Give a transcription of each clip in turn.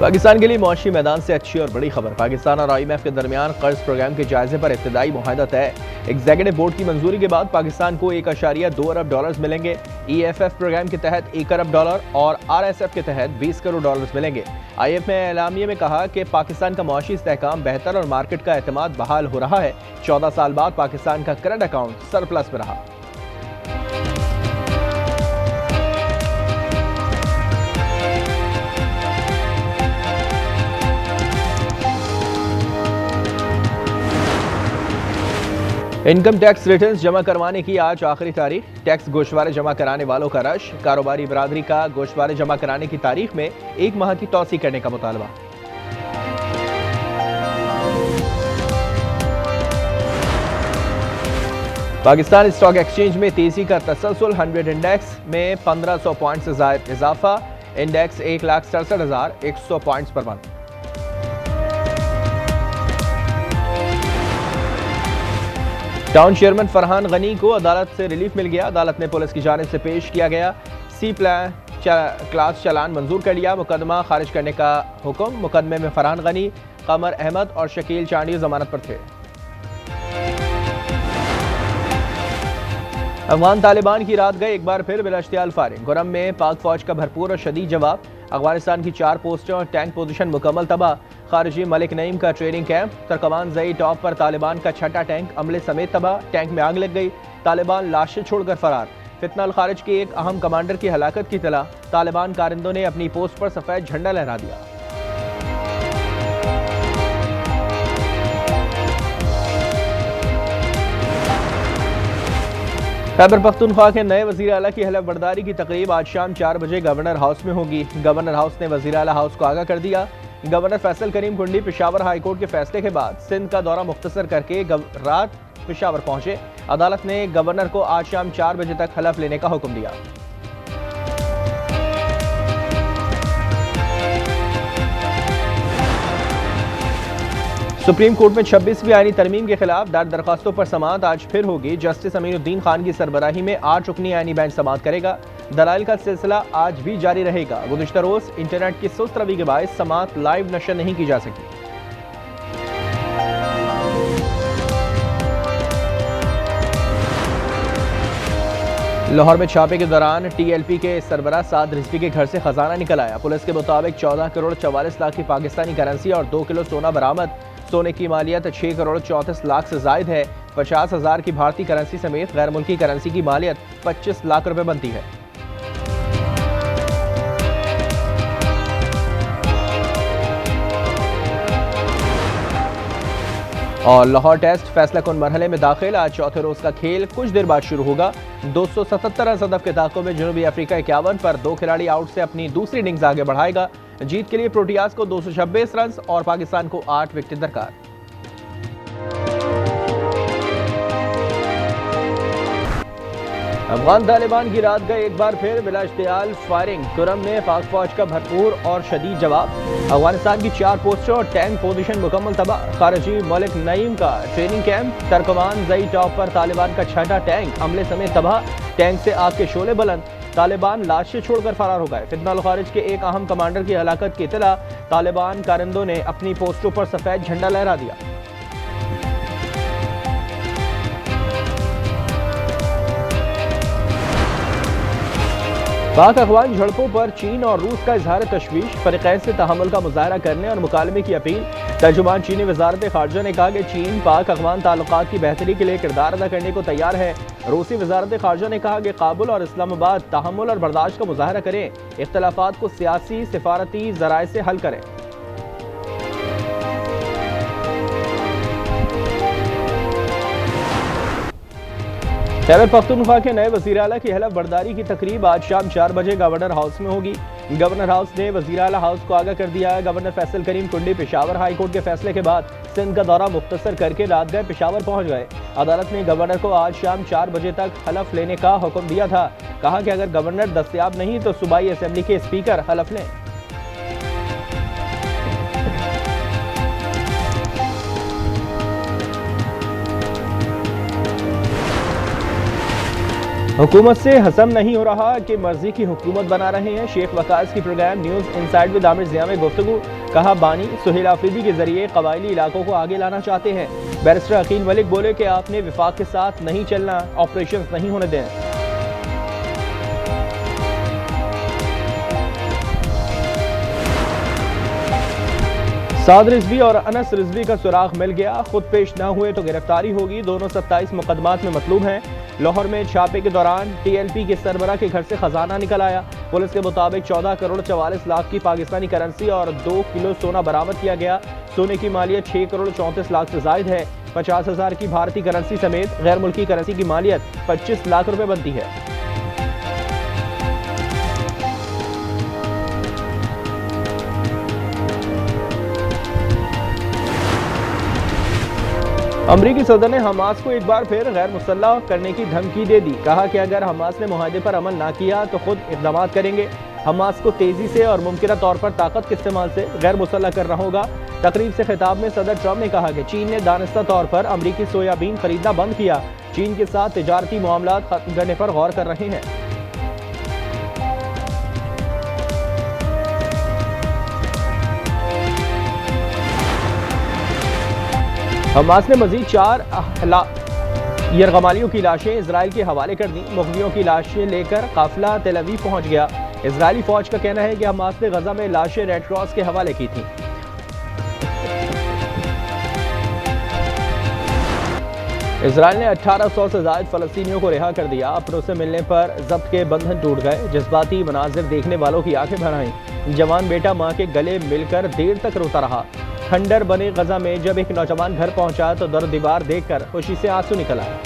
पाकिस्तान के लिए मुआशी मैदान से अच्छी और बड़ी खबर। पाकिस्तान और IMF के दरमियान कर्ज प्रोग्राम के जायजे पर इब्तिदाई मुआहदा तय। एग्जीक्यूटिव बोर्ड की मंजूरी के बाद पाकिस्तान को $1.2 अरब मिलेंगे। EFF प्रोग्राम के तहत $1 अरब और RSF के तहत $20 करोड़ मिलेंगे। IMF ने एलामिये में कहा कि पाकिस्तान का मुआशी इस्तेहकाम बेहतर और मार्केट का एतमाद बहाल हो रहा है। 14 साल बाद पाकिस्तान का करंट अकाउंट सरप्लस में रहा। इनकम टैक्स रिटर्न्स जमा करवाने की आज आखिरी तारीख। टैक्स गोशवारे जमा कराने वालों का रश। कारोबारी बरादरी का गोशवारे जमा कराने की तारीख में 1 माह की तौसी करने का मुतालबा। पाकिस्तान स्टॉक एक्सचेंज में तेजी का तसलसल। 100 इंडेक्स में 1500 पॉइंट से जायद इजाफा। इंडेक्स 1,67,100 पॉइंट्स पर बंद। टाउन चेयरमैन फरहान गनी को अदालत से रिलीफ मिल गया। अदालत ने पुलिस की जानिब से पेश किया गया C क्लास चालान मंजूर कर लिया। मुकदमा खारिज करने का हुक्म। मुकदमे में फरहान गनी, कमर अहमद और शकील चांडी जमानत पर थे। अफगान तालिबान की रात गए एक बार फिर बिलाश्तियाल फायरिंग। गुरम में पाक फौज का भरपूर और शदीद जवाब। अफगानिस्तान की 4 पोस्टें और टैंक पोजीशन मुकम्मल तबाह। खारजी मलिक नईम का ट्रेनिंग कैंप। तर्कमान जई टॉप पर तालिबान का 6ठा टैंक अमले समेत तबाह। टैंक में आग लग गई। तालिबान लाशें छोड़कर फरार। फितना अल खारिज के एक अहम कमांडर की हलाकत की इत्तला। तालिबान कारिंदों ने अपनी पोस्ट पर सफेद झंडा लहरा दिया। खैबर पख्तूनख्वा के नए वजीर आला की हलफ बर्दारी की तकरीब आज शाम 4 बजे गवर्नर हाउस में होगी। गवर्नर हाउस ने वजीर आला हाउस को आगाह कर दिया। गवर्नर फैसल करीम कुंडी पेशावर हाई कोर्ट के फैसले के बाद सिंध का दौरा मुख्तसर करके रात पेशावर पहुंचे। अदालत ने गवर्नर को आज शाम 4 बजे तक हलफ लेने का हुक्म दिया। सुप्रीम कोर्ट में 26वीं आईनी तरमीम के खिलाफ दायर दरखास्तों पर समाअत आज फिर होगी। जस्टिस अमीनुद्दीन खान की सरबराही में 8 रुकनी आईनी बेंच समाअत करेगा। दलाइल का सिलसिला आज भी जारी रहेगा। गुज़िश्ता रोज इंटरनेट की सुस्त रवि के बायस समाअत लाइव नशर नहीं की जा सकी। लाहौर में छापे के दौरान TLP के सरबराह साद रिजवी के घर से खजाना निकल आया। पुलिस के मुताबिक 14 करोड़ 44 लाख की पाकिस्तानी करेंसी और 2 किलो सोना बरामद। सोने की मालियत 6 करोड़ 34 लाख से जायद है। 50,000 की भारतीय करेंसी समेत गैर मुल्की करेंसी की मालियत 25 लाख रुपए बनती है। और लाहौर टेस्ट फैसला कुन मरहले में दाखिल। आज चौथे रोज का खेल कुछ देर बाद शुरू होगा। 277 रन हदफ के ताक़ुब में जनूबी अफ्रीका 51 पर 2 खिलाड़ी आउट से अपनी दूसरी इनिंग्स आगे बढ़ाएगा। जीत के लिए प्रोटियाज को 226 रन और पाकिस्तान को 8 विकेट दरकार। अफगान तालिबान की रात गए एक बार फिर बिलाश्तियाल फायरिंग। गुरम में पाक फौज का भरपूर और शदीद जवाब। अफगानिस्तान की 4 पोस्टें और टैंक पोजीशन मुकम्मल तबाह। खारजी मलिक नईम का ट्रेनिंग कैंप। तर्कमान जई टॉप पर तालिबान का 6ठा टैंक अमले समेत तबाह। टैंक से आग के शोले बुलंद। तालिबान लाशें छोड़कर फरार हो गए। फितना अल खारिज के एक अहम कमांडर की हलाकत की इत्तला। तालिबान कारिंदों ने अपनी पोस्टों पर सफेद झंडा लहरा दिया। पाक अफगान झड़पों पर चीन और रूस का इजहार तशवीश। फरीक़ैन से तहम्मुल का मुजाहरा करने और मुकालमे की अपील। तर्जुमान चीनी वजारत खारजा ने कहा कि चीन पाक अफगान ताल्लुकात की बेहतरी के लिए किरदार अदा करने को तैयार है। रूसी वजारत खारजा ने कहा कि काबुल और इस्लामाबाद तहम्मुल और बर्दाश्त का मुजाहरा करें। इख्तलाफात को सियासी सिफारती ज़राए से हल करें। खैबर पख्तूनख्वा के नए वज़ीर आला की हलफ बर्दारी की तकरीब आज शाम 4 बजे गवर्नर हाउस में होगी। गवर्नर हाउस ने वज़ीर आला हाउस को आगाह कर दिया है। गवर्नर फैसल करीम कुंडी पेशावर हाई कोर्ट के फैसले के बाद सिंध का दौरा मुख्तसर करके रात गए पेशावर पहुंच गए। अदालत ने गवर्नर को आज शाम 4 बजे तक हलफ लेने का हुक्म दिया था। कहा कि अगर गवर्नर दस्तयाब नहीं तो सूबाई असेंबली के स्पीकर हलफ लें। हुकूमत से हसम नहीं हो रहा कि मर्जी की हुकूमत बना रहे हैं। शेख वकास की program news inside with Aamir Zia में गुफ्तगू। कहा बानी सुहेल आफरीदी के जरिए कबायली इलाकों को आगे लाना चाहते हैं। बैरिस्टर अकील मलिक बोले कि आपने विफाक के साथ नहीं चलना, ऑपरेशन नहीं होने दें। साद रिजवी और अनस रिजवी का सुराग मिल गया। खुद पेश न हुए तो गिरफ्तारी होगी। दोनों 27 मुकदमात में मतलूब हैं। लाहौर में छापे के दौरान TLP के सरबरा के घर से खजाना निकल आया। पुलिस के मुताबिक 14 करोड़ 44 लाख की पाकिस्तानी करेंसी और 2 किलो सोना बरामद किया गया। सोने की मालियत 6 करोड़ 34 लाख से जायद है। 50,000 की भारतीय करेंसी समेत गैर मुल्की करेंसी की मालियत 25 लाख रुपए बनती है। अमरीकी सदर ने हमास को एक बार फिर गैर मुसल्लह करने की धमकी दे दी। कहा कि अगर हमास ने मुआहदे पर अमल ना किया तो खुद इक़दाम करेंगे। हमास को तेजी से और मुमकिन तौर पर ताकत के इस्तेमाल से गैर मुसल्लह करना होगा। तकरीब से खिताब में सदर ट्रंप ने कहा कि चीन ने दानिस्ता तौर पर अमरीकी सोयाबीन खरीदना बंद किया। चीन के साथ तिजारती मामलात खत्म करने पर गौर कर रहे हैं। हमास ने मजीद 4 यरगमालियों की लाशें इजराइल के हवाले कर दी। मुग़वियों की लाशें लेकर काफिला तेल अवीव पहुंच गया। इजरायली फौज का कहना है कि हमास ने गजा में लाशें रेड क्रॉस के हवाले की थी। इजराइल ने 1800 से ज्यादा फलस्तीनियों को रिहा कर दिया। अपनों से मिलने पर जब्त के बंधन टूट गए। जज्बाती मनाजिर देखने वालों की आंखें भर आईं। जवान बेटा मां के गले मिलकर देर तक रोता रहा। खंडर बने गजा में जब एक नौजवान घर पहुंचा तो दर दीवार देखकर खुशी से आंसू निकल आया।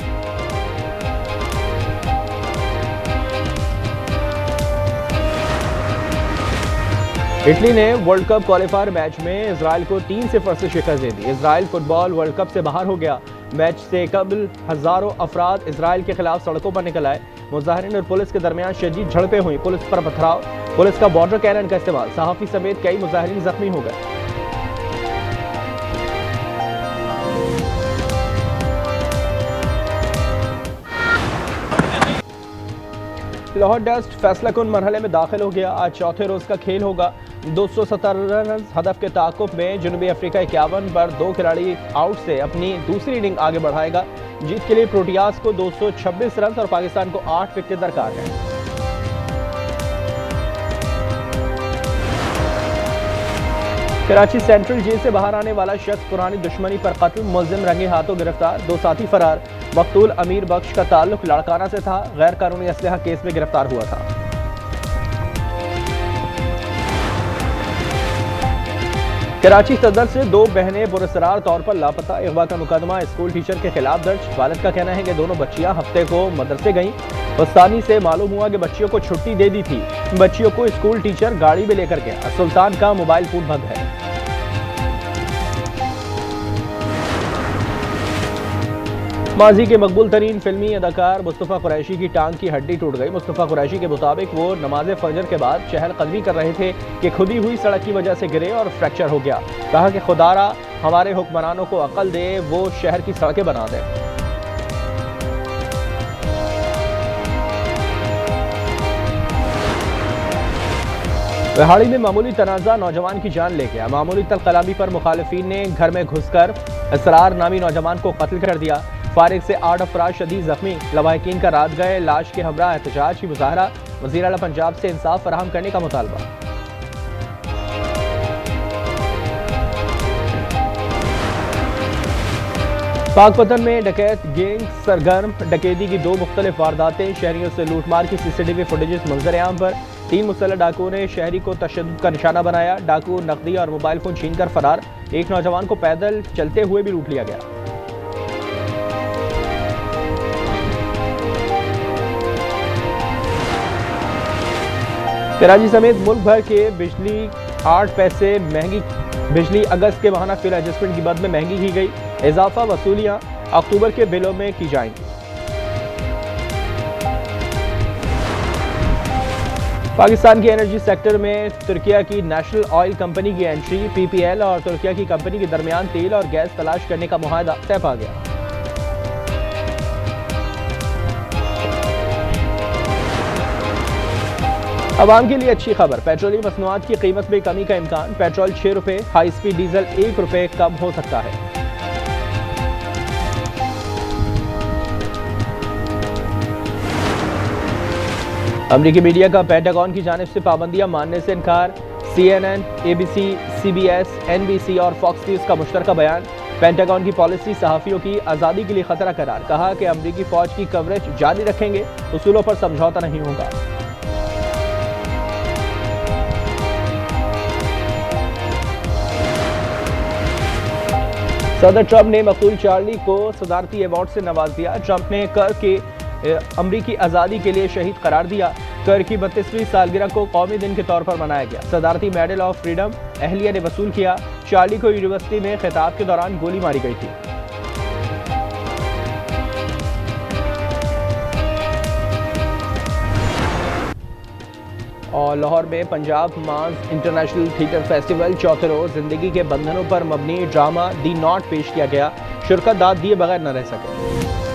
इटली ने वर्ल्ड कप क्वालिफायर मैच में इजराइल को 3-0 से शिकस्त दे दी। इजराइल फुटबॉल वर्ल्ड कप से बाहर हो गया। मैच से कबल हजारों अफराद इजराइल के खिलाफ सड़कों पर निकल आए। मुजाहिरीन और पुलिस के दरमियान शदीद झड़पें हुई। पुलिस पर पथराव, पुलिस का वाटर कैनन का इस्तेमाल, सहाफी समेत कई मुजाहिरीन जख्मी हो गए। लाहौर डस्ट फैसला कुन मरहले में दाखिल हो गया। आज चौथे रोज का खेल होगा। 217 रन हदफ के ताकुब में जनूबी अफ्रीका 51 पर 2 खिलाड़ी आउट से अपनी दूसरी इनिंग आगे बढ़ाएगा। जीत के लिए प्रोटियास को 226 रन और पाकिस्तान को 8 विकेट दरकार है। कराची सेंट्रल जेल से बाहर आने वाला शख्स पुरानी दुश्मनी पर कत्ल, मुलजिम रंगे हाथों गिरफ्तार, 2 साथी फरार। मकतूल अमीर बख्श का ताल्लुक लड़काना से था। गैर कानूनी असलहा केस में गिरफ्तार हुआ था। कराची सदर से 2 बहनें पुरस्कार तौर पर लापता। अगवा का मुकदमा स्कूल टीचर के खिलाफ दर्ज। वालिद का कहना है कि दोनों बच्चियां हफ्ते को मदरसे गईं। बस्तानी से मालूम हुआ कि बच्चियों को छुट्टी दे दी थी। बच्चियों को स्कूल टीचर गाड़ी में लेकर गया। सुल्तान का मोबाइल फोन बंद है। माजी के मकबूल तरीन फिल्मी अदाकार मुस्तफ़ा कुरैशी की टांग की हड्डी टूट गई। मुस्तफ़ा कुरैशी के मुताबिक वो नमाज फजर के बाद चहलकदमी कर रहे थे कि खुदी हुई सड़क की वजह से गिरे और फ्रैक्चर हो गया। कहा कि खुदारा हमारे हुक्मरानों को अकल दे, वो शहर की सड़कें बना दे। रिहाड़ी में मामूली तनाज़ा नौजवान की जान ले गया। मामूली तलकलामी पर मुखालिफिन ने घर में घुसकर असरार नामी नौजवान को कत्ल कर दिया। फारिग से 8 अफराद शदीद जख्मी। लवाहिकीन का रात गए लाश के हमरा एहतजाज की मुजाहरा। वज़ीर आला पंजाब से इंसाफ फराहम करने का मुतालबा। पाकपतन में डकैत गैंग सरगर्म। डकैती की 2 मुख्तलिफ वारदातें। शहरियों से लूटमार की CCTV फुटेजेस मंजर आम पर। 3 मुसल्लह डाकुओं ने शहरी को तशद्दुद का निशाना बनाया। डाकू नकदी और मोबाइल फोन छीनकर फरार। एक नौजवान को पैदल चलते हुए भी लूट लिया गया। कराची समेत मुल्क भर के बिजली 8 पैसे महंगी। बिजली अगस्त के माहाना फिर एडजस्टमेंट की मद में महंगी की गई। इजाफा वसूलियां अक्टूबर के बिलों में की जाएंगी। पाकिस्तान के एनर्जी सेक्टर में तुर्किया की नेशनल ऑयल कंपनी की एंट्री। PPL और तुर्किया की कंपनी के दरमियान तेल और गैस तलाश करने का मुआहदा तय पा गया। आवाम के लिए अच्छी खबर, पेट्रोलियम मसनूआत की कीमत में कमी का इम्कान। पेट्रोल 6 रुपये, हाई स्पीड डीजल 1 रुपये कम हो सकता है। अमरीकी मीडिया का पेंटागन की जानिब से पाबंदियां मानने से इनकार। CNN, ABC, CBS, NBC और फॉक्स न्यूज का मुश्तरका बयान। पेंटागन की पॉलिसी सहाफ़ियों की आज़ादी के लिए खतरा करार। कहा कि अमरीकी फौज की कवरेज जारी रखेंगे, उसूलों पर समझौता नहीं होगा। सदर ट्रंप ने मकबूल चार्ली को सदारती अवार्ड से नवाज दिया। ट्रंप ने कर के अमरीकी आज़ादी के लिए शहीद करार दिया। कर की 32वीं सालगिरह को कौमी दिन के तौर पर मनाया गया। सदारती मेडल ऑफ फ्रीडम अहलिया ने वसूल किया। चार्ली को यूनिवर्सिटी में खिताब के दौरान गोली मारी गई थी। और लाहौर में पंजाब मांस इंटरनेशनल थिएटर फेस्टिवल चौथे रोज जिंदगी के बंधनों पर मबनी ड्रामा दी नॉट पेश किया गया। शुरकत दाद दिए बगैर न रह सके।